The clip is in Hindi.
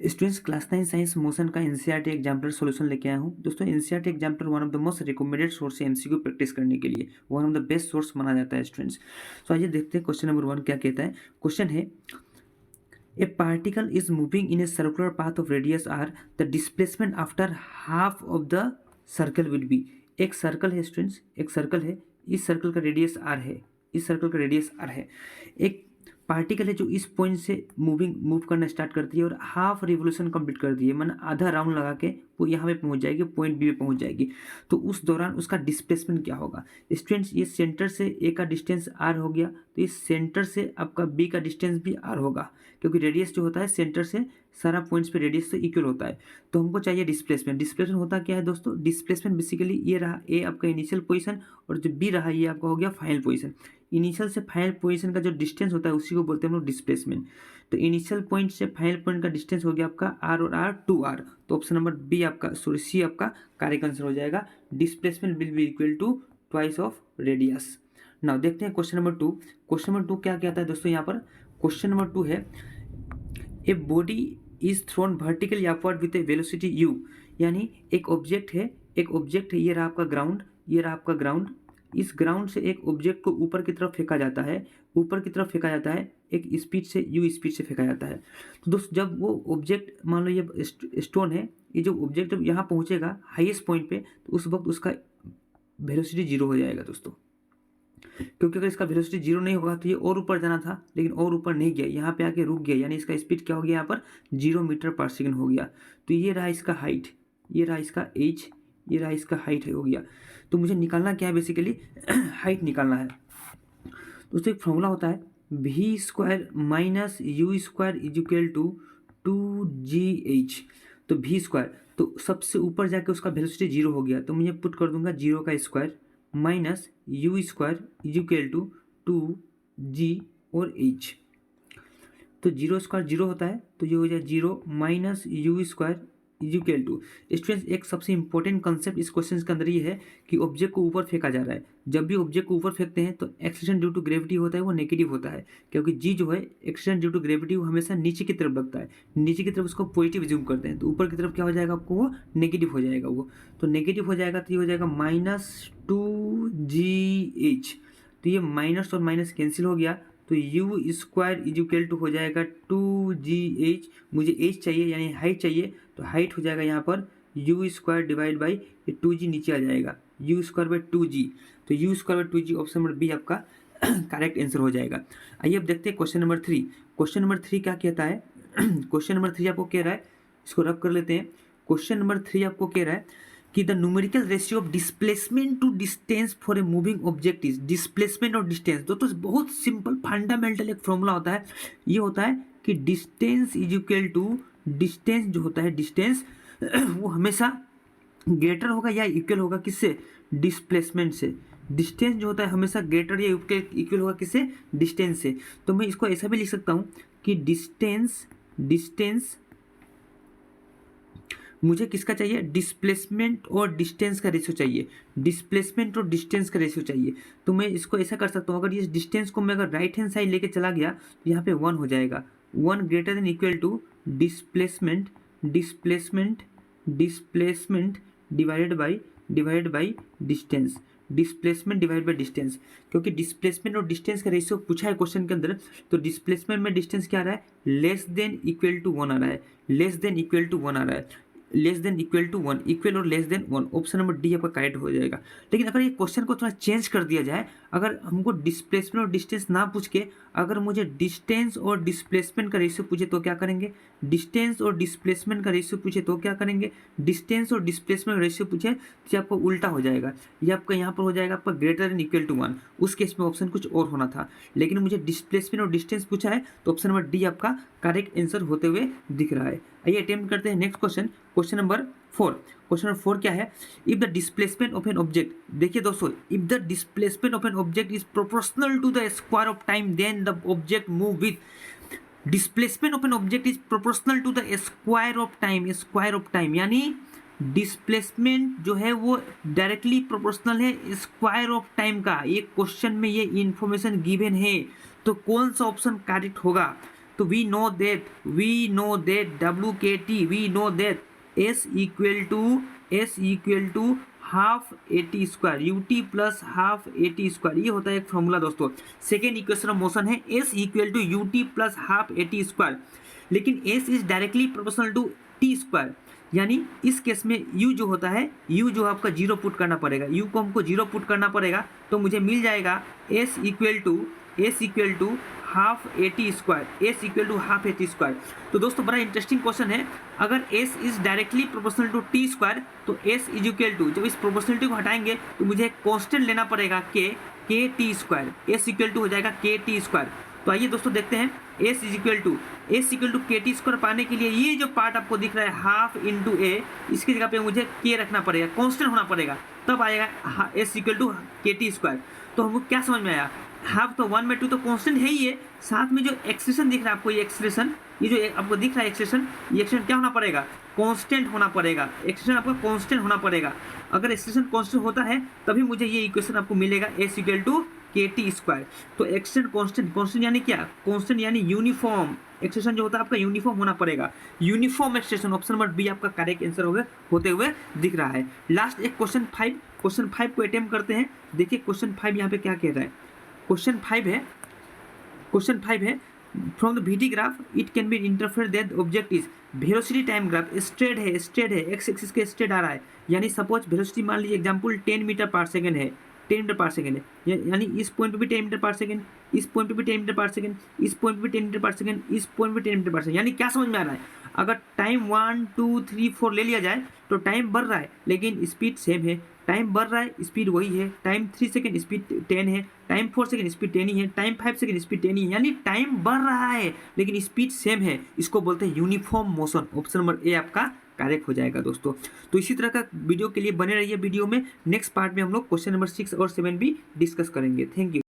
स्टूडेंट्स क्लास 9 साइंस मोशन का एनसीईआरटी एग्जाम्पलर सॉल्यूशन लेके आया हूँ। दोस्तों NCERT exemplar one of the most recommended source है एमसीक्यू प्रैक्टिस करने के लिए, one of the best source माना जाता है स्टूडेंट्स। तो आइए देखते हैं क्वेश्चन नंबर 1 क्या कहता है। क्वेश्चन है a particle is moving in a circular path of radius R, the displacement after half of the circle will be. एक सर्कल है स्टूडेंट्स, एक सर्कल है, इस सर्कल का रेडियस आर है, इस सर्कल का रेडियस आर है। एक पार्टिकल है जो इस पॉइंट से मूव करना स्टार्ट करती है और हाफ रिवोल्यूशन कंप्लीट करती है, माना आधा राउंड लगा के वो यहाँ पे पहुँच जाएगी, पॉइंट बी पे पहुँच जाएगी। तो उस दौरान उसका डिस्प्लेसमेंट क्या होगा स्टूडेंट्स? ये सेंटर से ए का डिस्टेंस आर हो गया, तो इस सेंटर से आपका बी का डिस्टेंस भी आर होगा, क्योंकि रेडियस जो होता है सेंटर से सारा पॉइंट्स पे रेडियस से इक्वल होता है। तो हमको चाहिए डिस्प्लेसमेंट। डिस्प्लेसमेंट होता क्या है दोस्तों? डिस्प्लेसमेंट बेसिकली ये रहा ए आपका इनिशियल पोजीशन और जो बी रहा ये आपका हो गया फाइनल पोजीशन। इनिशियल से फाइनल पोजीशन का जो डिस्टेंस होता है उसी को बोलते हैं हम लोग डिस्प्लेसमेंट। तो इनिशियल पॉइंट से फाइनल पॉइंट का डिस्टेंस हो गया आपका आर और आर 2r। तो ऑप्शन नंबर बी आपका सी आपका करेक्ट आंसर हो जाएगा। Displacement will be equal to twice of radius. Now देखते हैं क्वेश्चन नंबर 2। क्वेश्चन नंबर 2 क्या कहता है दोस्तों? यहाँ पर क्वेश्चन नंबर 2 है a body is thrown vertically upward with A velocity u। यानी एक ऑब्जेक्ट है, एक ऑब्जेक्ट है, ये रहा आपका ग्राउंड, ये रहा आपका ग्राउंड। इस ग्राउंड से एक ऑब्जेक्ट को ऊपर की तरफ फेंका जाता है, ऊपर की तरफ फेंका जाता है एक स्पीड से, u स्पीड से फेंका जाता है। तो दोस्त जब वो ऑब्जेक्ट, मान लो ये स्टोन है, ये जो ऑब्जेक्ट जब यहाँ पहुँचेगा हाईएस्ट पॉइंट पे, तो उस वक्त उसका वेलोसिटी 0 हो जाएगा दोस्तों। क्योंकि अगर इसका वेलोसिटी 0 नहीं होगा तो ये और ऊपर जाना था, लेकिन और ऊपर नहीं गया, यहाँ पे आके रुक गया, यानी इसका स्पीड क्या हो गया यहाँ पर 0 मीटर पर सेकेंड हो गया। तो ये रहा इसका हाइट, ये रहा इसका एज, ये रहा इसका हाइट हो गया। तो मुझे निकालना क्या है बेसिकली? हाइट निकालना है। दोस्तों एक फॉर्मूला होता है V square minus U square is equal to 2gh। तो वी स्क्वायर, तो सबसे ऊपर जाके उसका वेलोसिटी 0 हो गया, तो मैं पुट कर दूंगा 0 का square minus U square is equal to 2g और h। तो 0 स्क्वायर 0 होता है, तो ये हो जाए 0 minus U square is equal to. Students एक सबसे इंपॉर्टेंट कंसेप्ट इस क्वेश्चन के अंदर ये है कि ऑब्जेक्ट को ऊपर फेंका जा रहा है। जब भी ऑब्जेक्ट को ऊपर फेंकते हैं तो एक्सीलरेशन ड्यू टू ग्रेविटी होता है वो नेगेटिव होता है, क्योंकि जी जो है एक्सीलरेशन ड्यू टू ग्रेविटी वो हमेशा नीचे की तरफ लगता है, नीचे की तरफ उसको पॉजिटिव ज्यूम करते हैं, तो ऊपर की तरफ क्या हो जाएगा आपको? वो नेगेटिव हो जाएगा। वो तो नेगेटिव हो जाएगा, तो ये हो जाएगा -2gh। तो ये माइनस और माइनस कैंसिल हो गया, तो U square is equal to हो जाएगा 2gh। मुझे एच चाहिए यानी हाइट चाहिए, तो हाइट हो जाएगा यहाँ पर you square divide by 2g, नीचे आ जाएगा यू स्क्वायर बाई 2g। तो U square by 2g option number B आपका करेक्ट आंसर हो जाएगा। आइए अब देखते हैं क्वेश्चन नंबर 3। क्वेश्चन नंबर 3 क्या कहता है? क्वेश्चन नंबर 3 आपको कह रहा है, इसको रब कर लेते हैं। क्वेश्चन नंबर 3 आपको कह रहा है कि the numerical ratio of displacement to distance for a moving object is. Displacement और डिस्टेंस दोस्तों बहुत सिंपल फंडामेंटल एक फॉर्मूला होता है। ये होता है कि distance is equal to, distance जो होता है डिस्टेंस वो हमेशा ग्रेटर होगा या इक्वल होगा किससे? डिस्प्लेसमेंट से। डिस्टेंस जो होता है हमेशा ग्रेटर या इक्वल होगा किससे? डिस्टेंस से। तो मैं इसको ऐसा भी लिख सकता हूँ कि डिस्टेंस मुझे किसका चाहिए? डिस्प्लेसमेंट और डिस्टेंस का रेशियो चाहिए, डिस्प्लेसमेंट और डिस्टेंस का रेशियो चाहिए। तो मैं इसको ऐसा कर सकता हूँ, अगर इस डिस्टेंस को मैं अगर राइट हैंड साइड लेके चला गया तो यहाँ पे 1 हो जाएगा, 1 greater than equal to displacement divided by distance, displacement divide by distance. क्योंकि डिस्प्लेसमेंट और डिस्टेंस का रेशियो पूछा है क्वेश्चन के अंदर, तो डिस्प्लेसमेंट में डिस्टेंस क्या आ रहा है? लेस देन इक्वल टू 1 आ रहा है, लेस देन इक्वल टू 1 आ रहा है, less than equal to 1, equal और less than 1। Option number D आपका करेक्ट हो जाएगा। लेकिन अगर ये क्वेश्चन को थोड़ा चेंज कर दिया जाए, अगर हमको डिस्प्लेसमेंट और डिस्टेंस ना पूछ के अगर मुझे डिस्टेंस और डिस्प्लेसमेंट का रेशियो पूछे तो क्या करेंगे? डिस्टेंस और डिस्प्लेसमेंट का रेशियो पूछे तो क्या करेंगे? डिस्टेंस और डिस्प्लेसमेंट का रेशियो पूछे तो आपको उल्टा हो जाएगा, ये आपका यहाँ पर हो जाएगा आपका ग्रेटर देन इक्वल टू 1। उस केस में ऑप्शन कुछ और होना था, लेकिन मुझे डिस्प्लेसमेंट और डिस्टेंस पूछा है तो ऑप्शन नंबर डी आपका करेक्ट आंसर होते हुए दिख रहा है। आइए अटेम्प्ट करते हैं next question, question number 4। Question number 4 क्या है? If the displacement of an object, देखिए दोस्तों, if the displacement of an object is proportional to the square of time then the object move with. Displacement of an object is proportional to the square of time, square of time यानी डिस्प्लेसमेंट जो है वो डायरेक्टली प्रोपोर्शनल है स्क्वायर ऑफ टाइम का। ये क्वेश्चन में ये इंफॉर्मेशन गिवन है, तो कौन सा ऑप्शन करेक्ट होगा? तो we know that WKT, we know that S equal to half AT square UT plus half AT square, ये होता है एक फॉर्मूला दोस्तों। सेकेंड इक्वेशन ऑफ मोशन है S equal to UT plus half AT square, लेकिन S is directly proportional to T square, यानी इस केस में U जो होता है, U जो आपका जीरो पुट करना पड़ेगा, U को हमको जीरो पुट करना पड़ेगा, तो मुझे मिल जाएगा S equal to half AT square, S equal to half AT square. तो दोस्तों बड़ा इंटरेस्टिंग क्वेश्चन है, अगर S is directly proportional to T square, तो S इज इक्वल टू, जब इस प्रोपोर्शनलिटी को हटाएंगे तो मुझे एक कांस्टेंट लेना पड़ेगा KT square, S equal to हो जाएगा KT स्क्वायर। तो आइए दोस्तों देखते हैं S equal to KT square पाने के लिए ये जो पार्ट आपको दिख रहा है हाफ इंटू A, इसकी जगह पे मुझे K रखना पड़ेगा, कांस्टेंट होना पड़ेगा, तब आएगा S equal to KT square. तो हमको क्या समझ में आया, हाफ तो 1/2 तो कांस्टेंट है ही है, साथ में जो एक्सप्रेशन दिख रहा है आपको, ये एक्सप्रेशन, ये जो आपको दिख रहा है एक्सप्रेशन, ये एक्सप्रेशन क्या होना पड़ेगा, कांस्टेंट होना पड़ेगा, एक्सप्रेशन आपका कांस्टेंट होना पड़ेगा। अगर एक्सप्रेशन कांस्टेंट होता है तभी मुझे ये इक्वेशन आपको मिलेगा S equal to KT square. तो एक्सप्रेशन कांस्टेंट यानी क्या, कांस्टेंट यानी यूनिफॉर्म, एक्सप्रेशन जो होता है आपका यूनिफॉर्म होना पड़ेगा, uniform expression, option number B आपका करेक्ट आंसर होते हुए दिख रहा है। लास्ट एक क्वेश्चन 5 को अटेम्प्ट करते हैं। देखिए क्वेश्चन 5 यहाँ पे क्या कह रहा है, क्वेश्चन 5 है from the VT graph it can be interfere that object is velocity time graph straight है, एक्स एक्सिस के स्ट्रेट आ रहा है, यानी सपोज वेलोसिटी मान लीजिए एग्जांपल 10 मीटर पर सेकंड है, 10 मीटर पर सेकंड है, यानी इस पॉइंट पे भी 10 मीटर पर सेकंड, इस पॉइंट पे भी 10 मीटर पर सेकंड, इस पॉइंट पे भी 10 मीटर पर सेकंड, इस पॉइंट पे 10 मीटर पर सेकंड, यानी क्या समझ में आ रहा है, अगर टाइम 1 2 3 4 ले लिया जाए तो टाइम बढ़ रहा है लेकिन स्पीड सेम है, टाइम बढ़ रहा है स्पीड वही है, टाइम 3 सेकंड स्पीड 10 है, टाइम 4 सेकंड स्पीड 10 ही है, टाइम 5 सेकंड स्पीड 10 ही है, यानी टाइम बढ़ रहा है लेकिन स्पीड सेम है, इसको बोलते हैं uniform motion. Option number A आपका करेक्ट हो जाएगा दोस्तों। तो इसी तरह का वीडियो के लिए बने रहिए वीडियो में, नेक्स्ट पार्ट में हम लोग क्वेश्चन नंबर 6 और 7 भी डिस्कस करेंगे। Thank you.